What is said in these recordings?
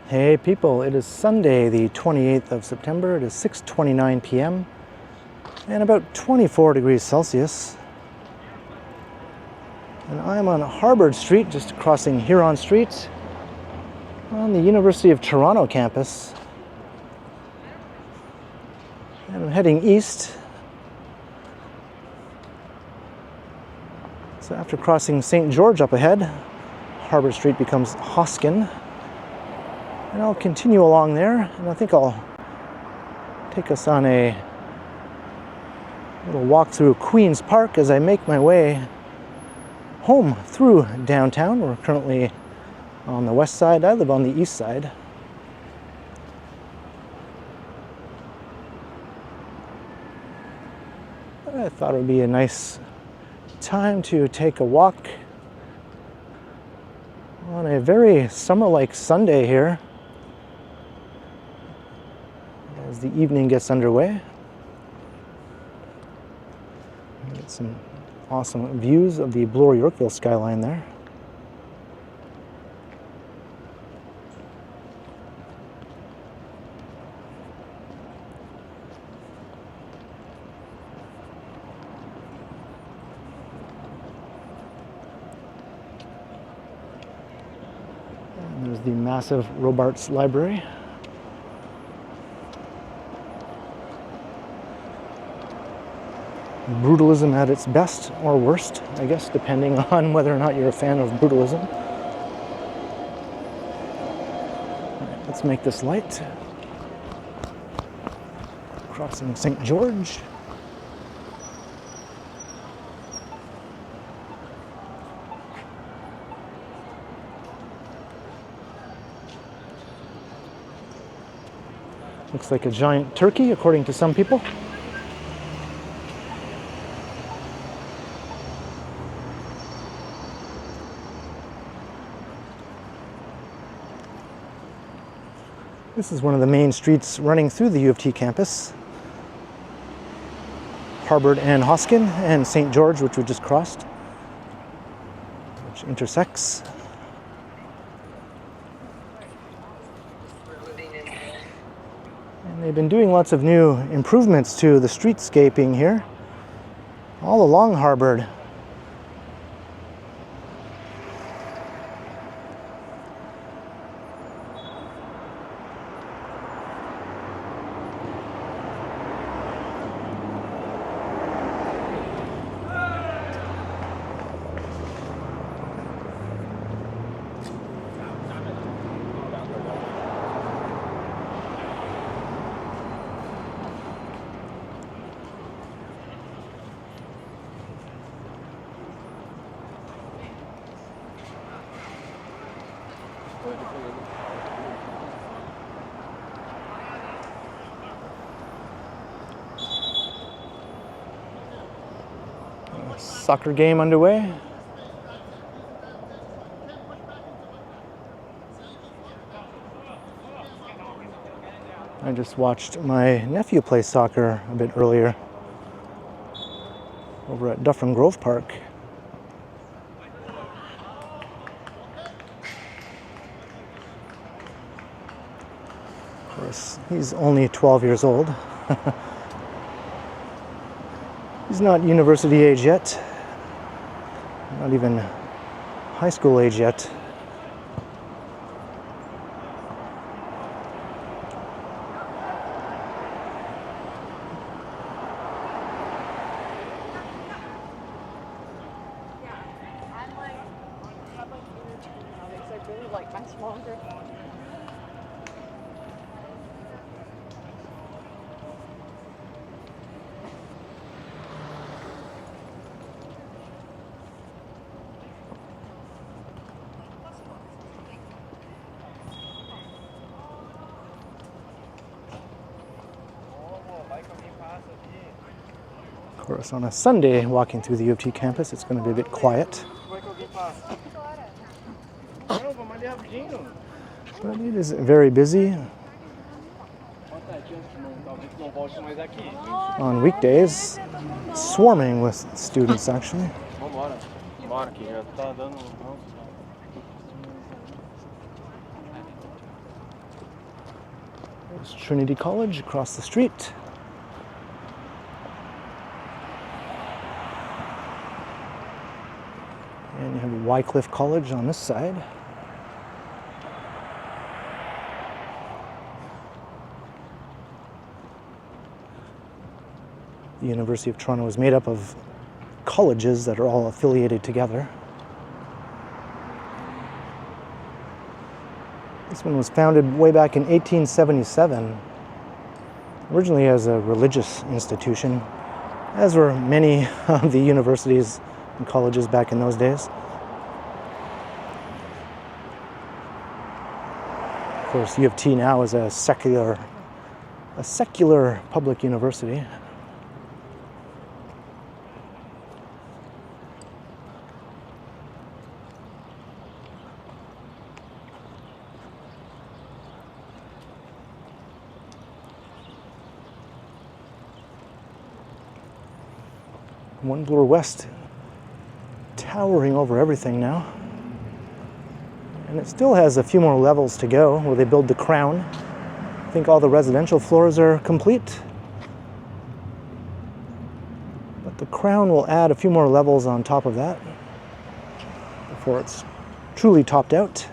Hey people, it is Sunday the 28th of September. It is 6:29 p.m. and about 24 degrees Celsius. And I'm on Harvard Street, just crossing Huron Street on the University of Toronto campus. And I'm heading east. So after crossing St. George up ahead, Harvard Street becomes Hoskin. And I'll continue along there, and I think I'll take us on a little walk through Queen's Park as I make my way home through downtown. We're currently on the west side. I live on the east side. I thought it would be a nice time to take a walk on a very summer-like Sunday here as the evening gets underway. Get some awesome views of the Bloor-Yorkville skyline there. And there's the massive Robarts Library. Brutalism at its best or worst, I guess, depending on whether or not you're a fan of brutalism. Right, let's make this light. Crossing St. George. Looks like a giant turkey, according to some people. This is one of the main streets running through the U of T campus. Harvard and Hoskin and St. George, which we just crossed, which intersects. And they've been doing lots of new improvements to the streetscaping here, all along Harvard. Soccer game underway. I just watched my nephew play soccer a bit earlier over at Dufferin Grove Park. Of course, he's only 12 years old. He's not university age yet, not even high school age yet. Of course, on a Sunday, walking through the U of T campus, it's going to be a bit quiet. But it is very busy on weekdays, swarming with students actually. There's Trinity College across the street. And you have Wycliffe College on this side. The University of Toronto is made up of colleges that are all affiliated together. This one was founded way back in 1877, originally as a religious institution, as were many of the universities and colleges back in those days. Of course, U of T now is a secular public university. One Bloor West towering over everything now. And it still has a few more levels to go where they build the crown. I think all the residential floors are complete. But the crown will add a few more levels on top of that before it's truly topped out.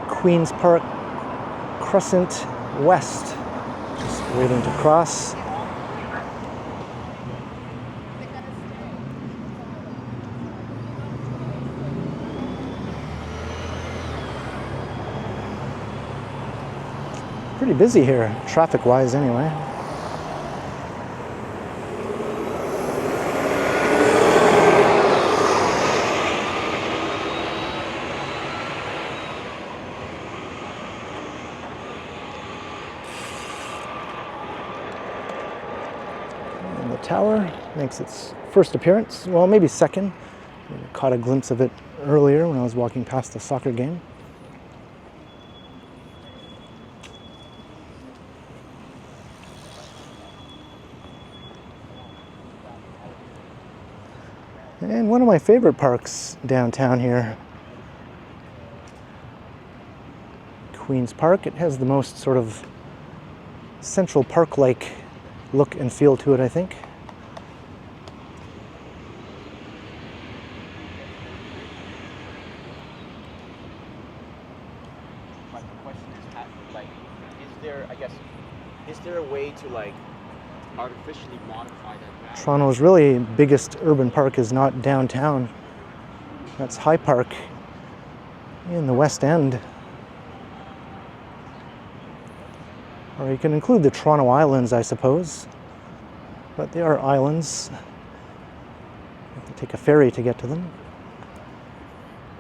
Queen's Park Crescent West, just waiting to cross. Pretty busy here, traffic-wise anyway. Tower makes its first appearance, well, maybe second. I caught a glimpse of it earlier when I was walking past the soccer game. And one of my favorite parks downtown here, Queen's Park. It has the most sort of Central Park-like look and feel to it, I think. Is there a way to like artificially modify that? Toronto's really biggest urban park is not downtown. That's High Park in the West End. Or you can include the Toronto Islands, I suppose. But they are islands. You have to take a ferry to get to them.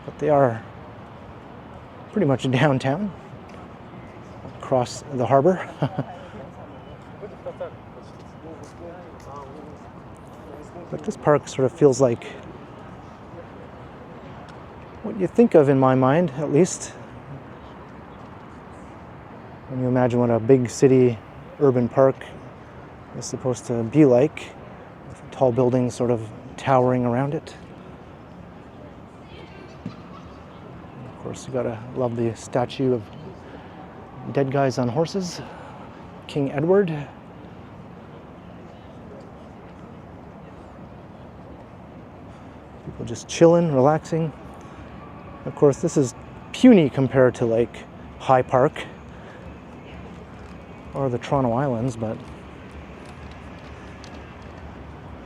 But they are pretty much downtown, across the harbor. But this park sort of feels like what you think of in my mind, at least, when you imagine what a big city urban park is supposed to be like, with tall buildings sort of towering around it. And of course, you gotta love the statue of dead guys on horses, King Edward. People just chilling, relaxing. Of course, this is puny compared to like High Park or the Toronto Islands, but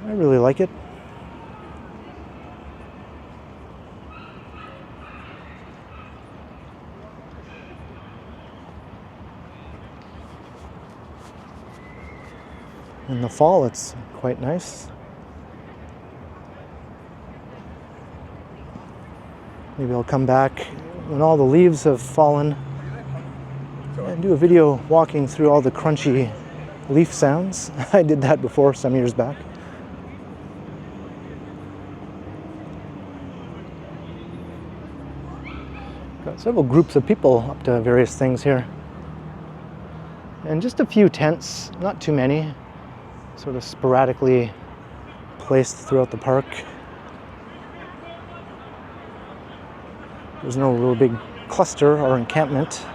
I really like it. In the fall, it's quite nice. Maybe I'll come back when all the leaves have fallen and do a video walking through all the crunchy leaf sounds. I did that before some years back. Got several groups of people up to various things here. And just a few tents, not too many, sort of sporadically placed throughout the park. There's no real big cluster or encampment.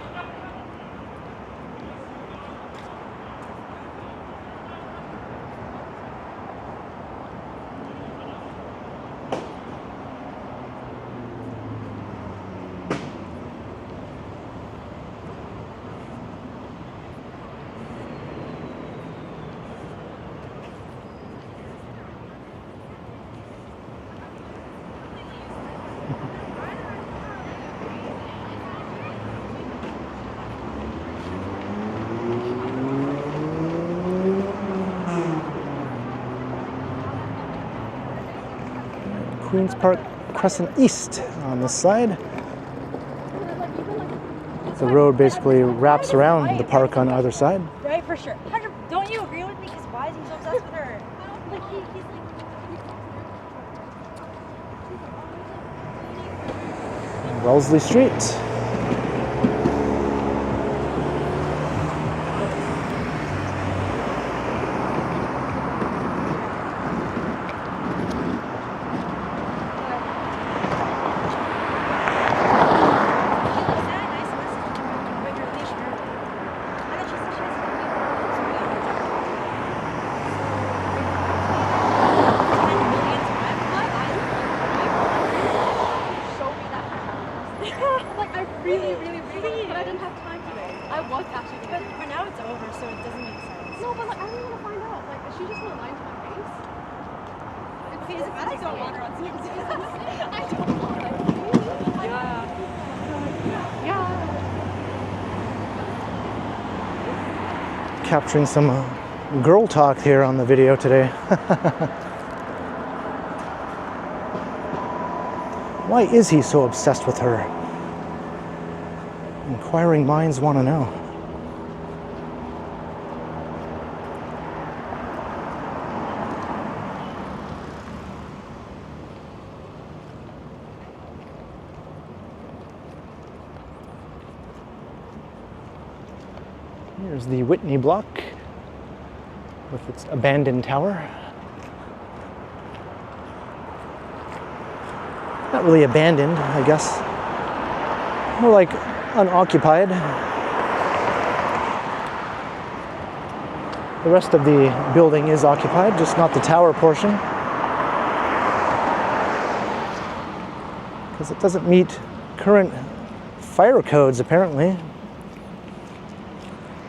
Queen's Park Crescent East on this side. The road basically wraps around the park on either side. Right, for sure. Don't you agree with me? Because why is he so obsessed with her? Like, he's like... Wellesley Street. Capturing some girl talk here on the video today. Why is he so obsessed with her? Inquiring minds want to know. Here's the Whitney block with its abandoned tower. Not really abandoned, I guess. More like unoccupied. The rest of the building is occupied, just not the tower portion. Because it doesn't meet current fire codes, apparently.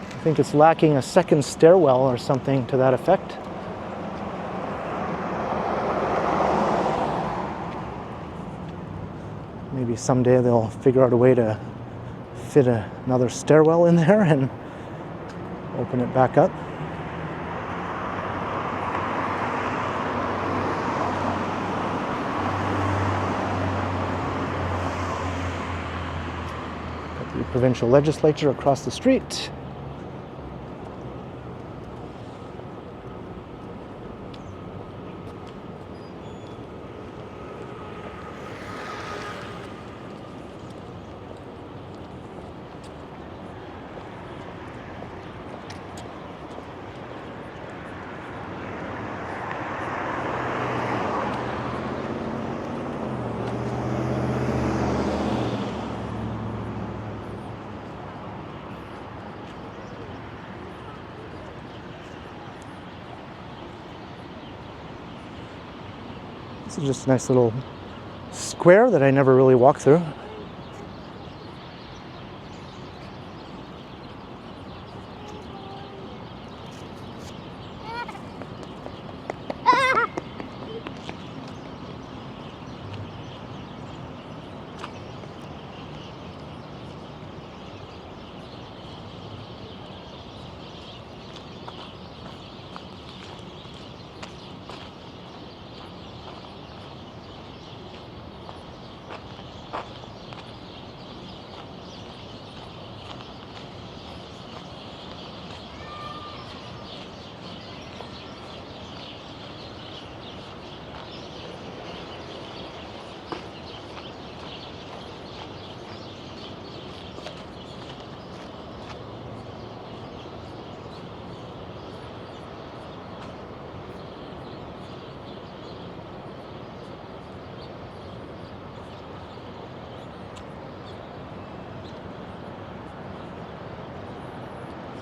I think it's lacking a second stairwell or something to that effect. Maybe someday they'll figure out a way to fit another stairwell in there and open it back up. Got the provincial legislature across the street. This is just a nice little square that I never really walked through.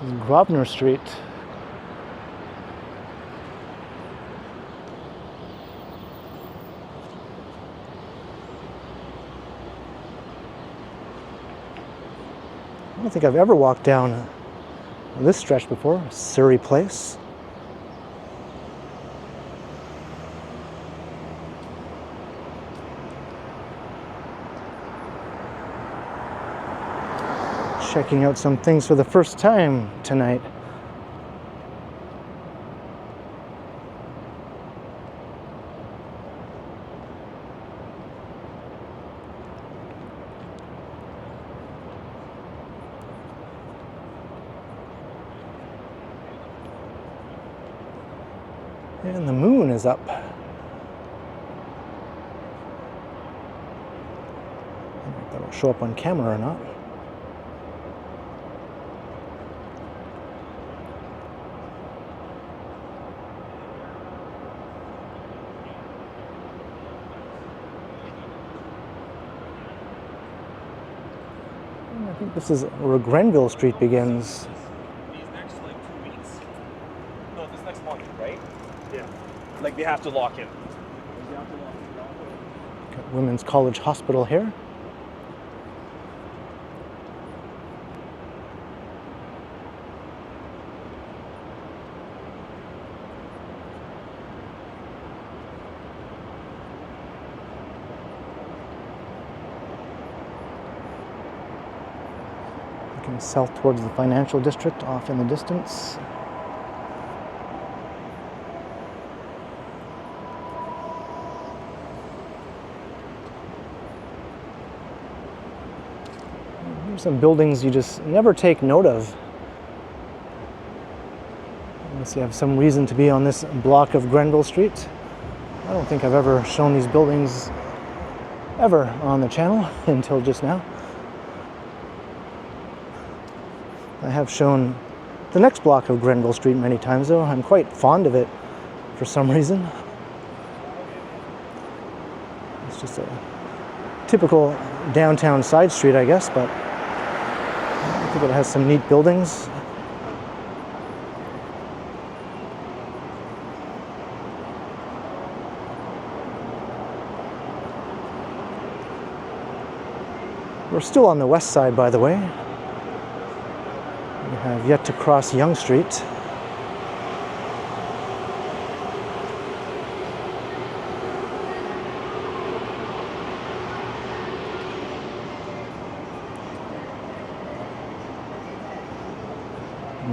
This is Grosvenor Street. I don't think I've ever walked down this stretch before, Surrey Place. Checking out some things for the first time tonight. And the moon is up. I don't know if that'll show up on camera or not. I think this is where Grenville Street begins. These next like 2 weeks. No, this next month, right? Yeah. Like they have to lock in. Got Women's College Hospital here. Looking south towards the financial district off in the distance. Here's some buildings you just never take note of unless you have some reason to be on this block of Grenville Street. I don't think I've ever shown these buildings ever on the channel until just now. I have shown the next block of Grenville Street many times though. I'm quite fond of it for some reason. It's just a typical downtown side street, I guess, but I think it has some neat buildings. We're still on the west side, by the way. We have yet to cross Yonge Street.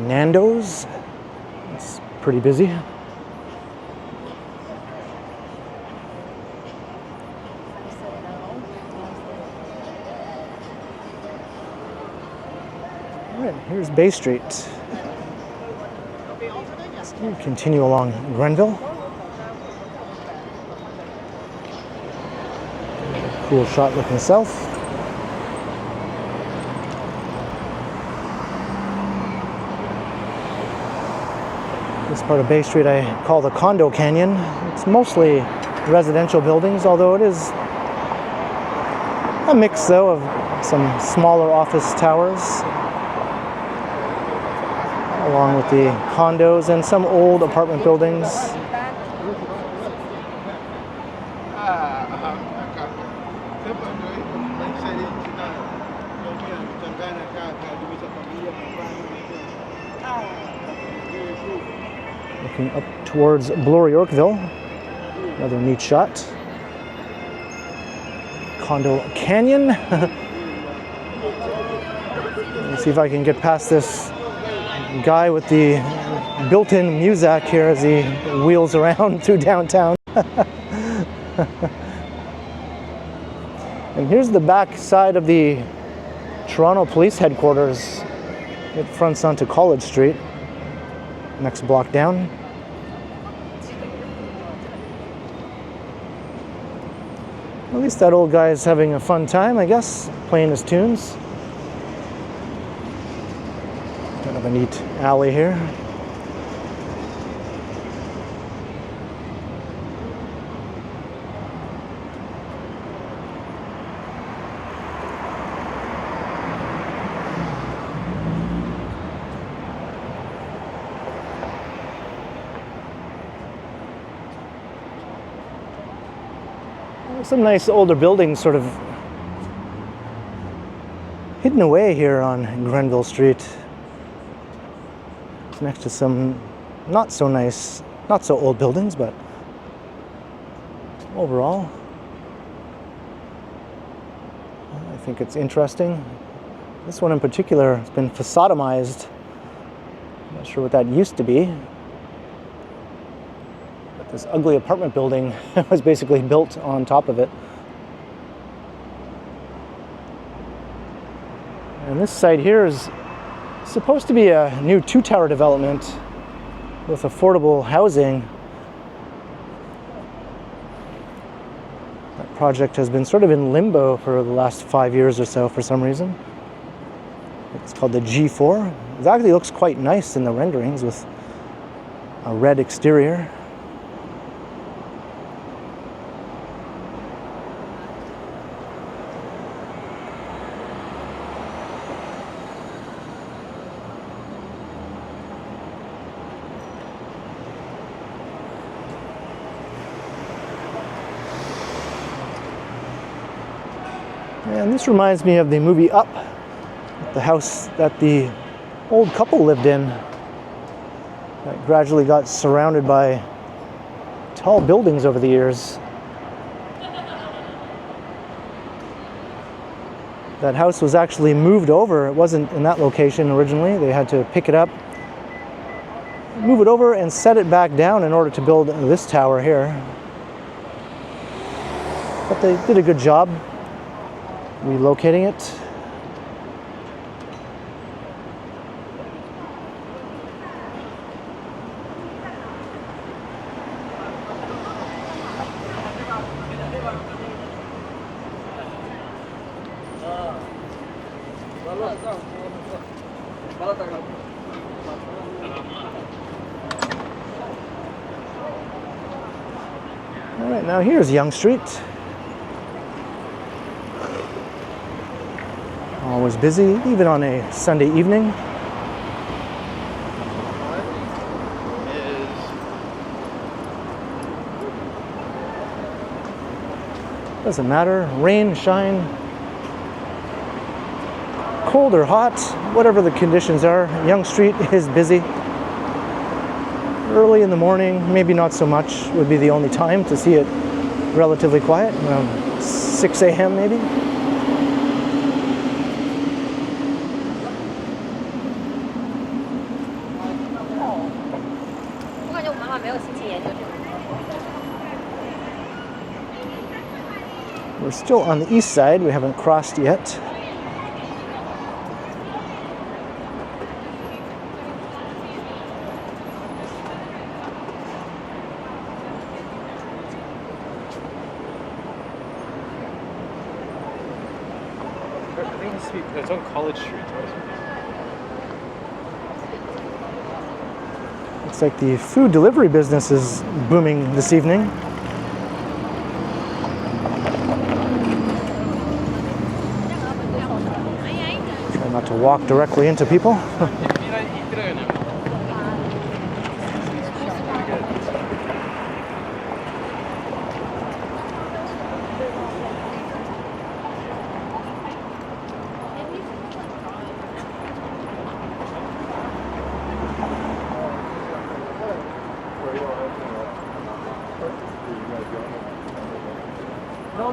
Nando's, it's pretty busy. All right, here's Bay Street. We continue along Grenville. Cool shot looking south. This part of Bay Street I call the Condo Canyon. It's mostly residential buildings, although it is a mix though of some smaller office towers along with the condos and some old apartment buildings. Looking up towards Bloor Yorkville, another neat shot. Condo Canyon. Let's see if I can get past this guy with the built-in Muzak here as he wheels around through downtown. And here's the back side of the Toronto Police Headquarters. It fronts onto College Street, next block down. At least that old guy is having a fun time, I guess, playing his tunes. Kind of a neat alley here. Some nice older buildings sort of hidden away here on Grenville Street. It's next to some not so nice, not so old buildings, but overall, I think it's interesting. This one in particular has been facadized. I'm not sure what that used to be. But this ugly apartment building was basically built on top of it. And this site here is supposed to be a new 2-tower development with affordable housing. That project has been sort of in limbo for the last 5 years or so for some reason. It's called the G4. It actually looks quite nice in the renderings with a red exterior. And this reminds me of the movie Up, the house that the old couple lived in that gradually got surrounded by tall buildings over the years. That house was actually moved over. It wasn't in that location originally. They had to pick it up, move it over, and set it back down in order to build this tower here. But they did a good job relocating it. All right, now here's Yonge Street. Always busy, even on a Sunday evening. Doesn't matter, rain, shine, cold or hot, whatever the conditions are, Yonge Street is busy. Early in the morning, maybe not so much, would be the only time to see it relatively quiet, around 6 a.m. maybe. We're still on the east side, we haven't crossed yet. I think it's on College Street. Looks like the food delivery business is booming this evening. Try not to walk directly into people. No,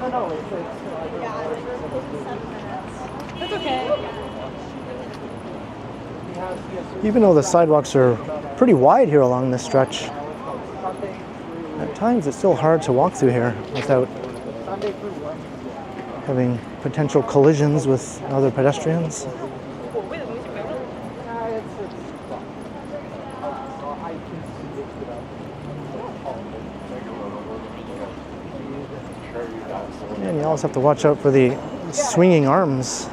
That's okay. even though the sidewalks are pretty wide here along this stretch, at times it's still hard to walk through here without having potential collisions with other pedestrians. And you always have to watch out for the swinging arms.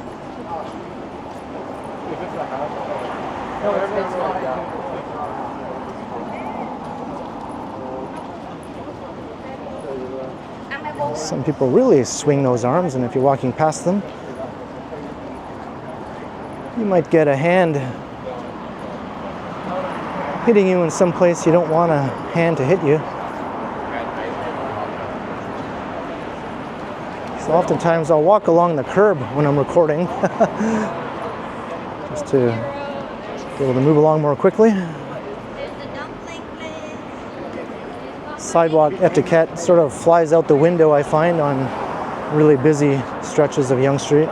Some people really swing those arms, and if you're walking past them, you might get a hand hitting you in some place you don't want a hand to hit you. Oftentimes I'll walk along the curb when I'm recording just to be able to move along more quickly. Sidewalk etiquette sort of flies out the window, I find, on really busy stretches of Yonge Street.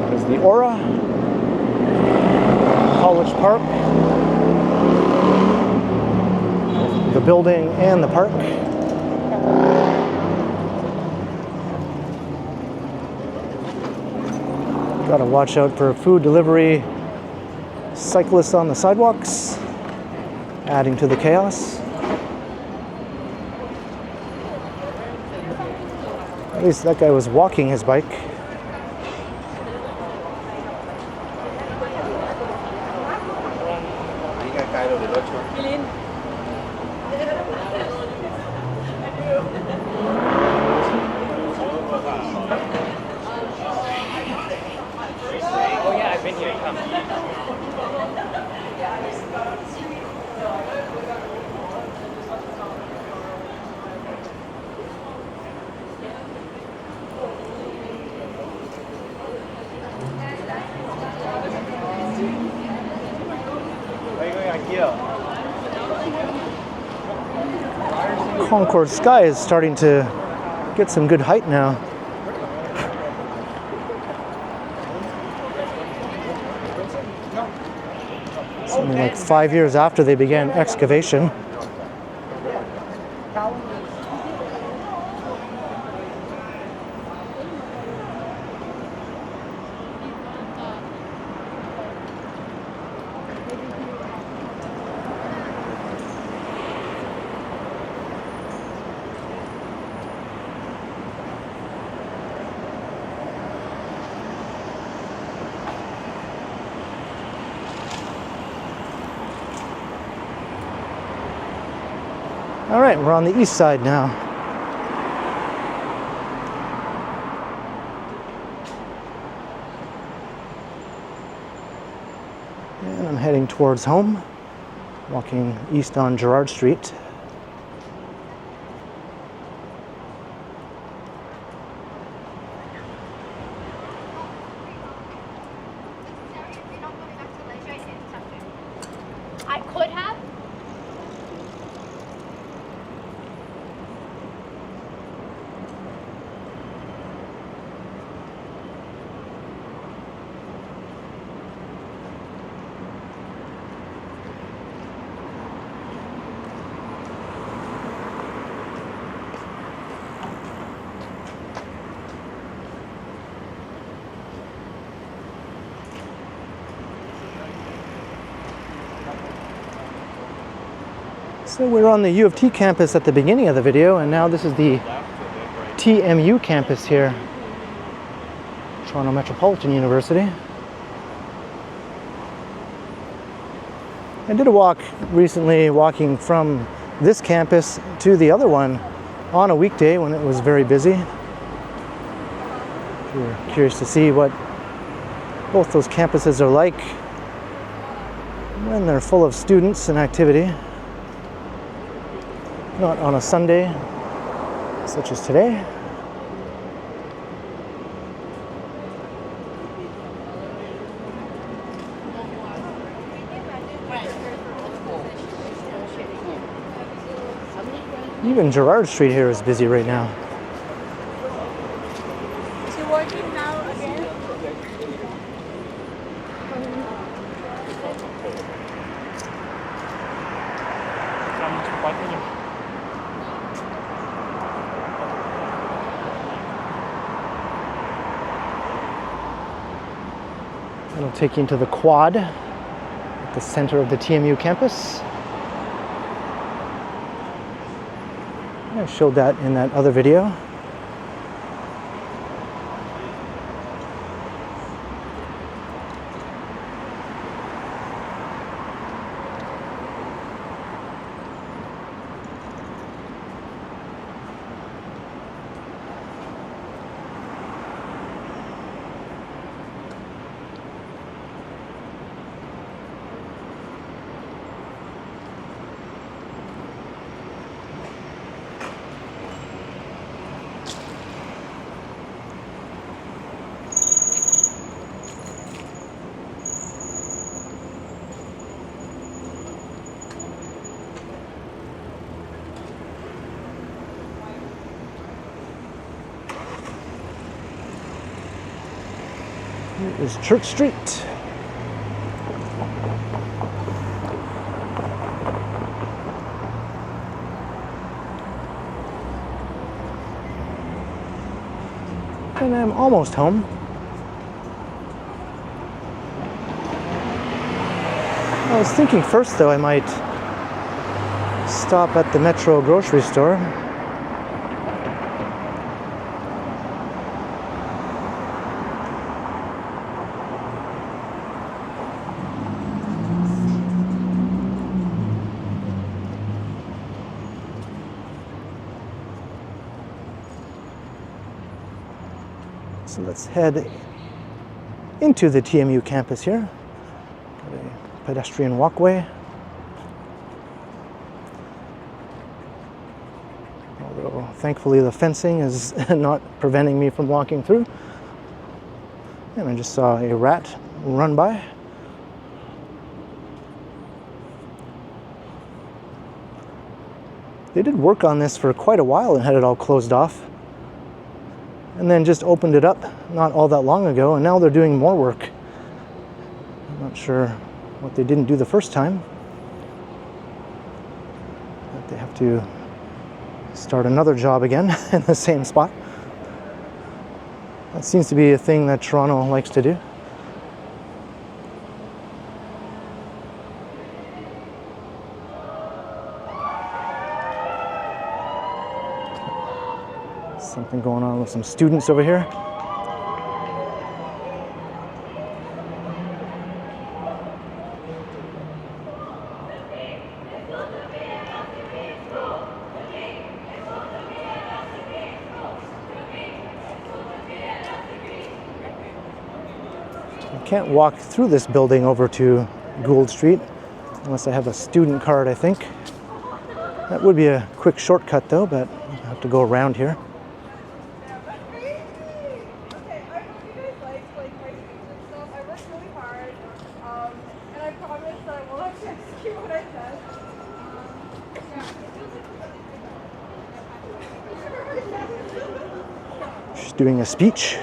There's the Aura, College Park, the building and the park. Gotta watch out for food delivery cyclists on the sidewalks, adding to the chaos. At least that guy was walking his bike. Oh yeah, I've been here. Come. Concord Sky is starting to get some good height now. Something like 5 years after they began excavation. All right, we're on the east side now. And I'm heading towards home, walking east on Gerrard Street. I could have. So we're on the U of T campus at the beginning of the video, and now this is the TMU campus here, Toronto Metropolitan University. I did a walk recently, walking from this campus to the other one on a weekday when it was very busy. If you're curious to see what both those campuses are like when they're full of students and activity. Not on a Sunday, such as today. Even Gerrard Street here is busy right now. Is he working now again? It'll take you into the quad at the center of the TMU campus. I showed that in that other video. Here is Church Street. And I'm almost home. I was thinking first though I might stop at the Metro grocery store. So let's head into the TMU campus here. Got a pedestrian walkway. Although thankfully the fencing is not preventing me from walking through. And I just saw a rat run by. They did work on this for quite a while and had it all closed off. And then just opened it up not all that long ago, and now they're doing more work. I'm not sure what they didn't do the first time. But they have to start another job again in the same spot. That seems to be a thing that Toronto likes to do. Something going on with some students over here. I can't walk through this building over to Gould Street unless I have a student card, I think. That would be a quick shortcut though, but I have to go around here. She's doing a speech.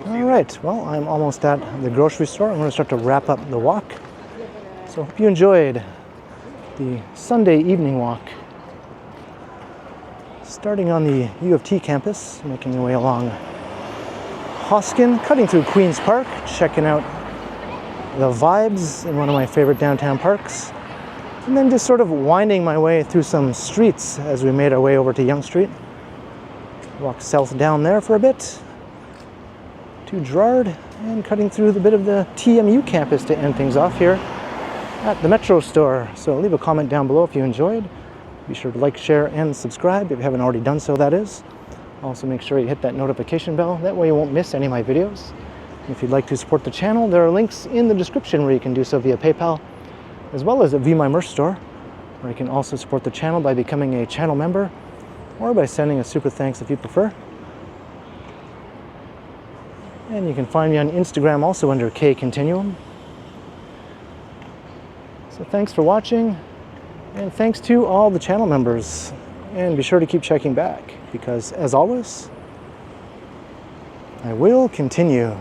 All right, well, I'm almost at the grocery store. I'm going to start to wrap up the walk. So hope you enjoyed the Sunday evening walk. Starting on the U of T campus, making my way along Hoskin, cutting through Queen's Park, checking out the vibes in one of my favorite downtown parks, and then just sort of winding my way through some streets as we made our way over to Yonge Street. Walked south down there for a bit to Gerrard, and cutting through the bit of the TMU campus to end things off here at the Metro store. So leave a comment down below if you enjoyed. Be sure to like, share, and subscribe if you haven't already done so, that is. Also make sure you hit that notification bell, that way you won't miss any of my videos. If you'd like to support the channel, there are links in the description where you can do so via PayPal, as well as at View My Merch store, where you can also support the channel by becoming a channel member, or by sending a super thanks if you prefer. And you can find me on Instagram also under K Continuum. So thanks for watching, and thanks to all the channel members. And be sure to keep checking back, because as always, I will continue.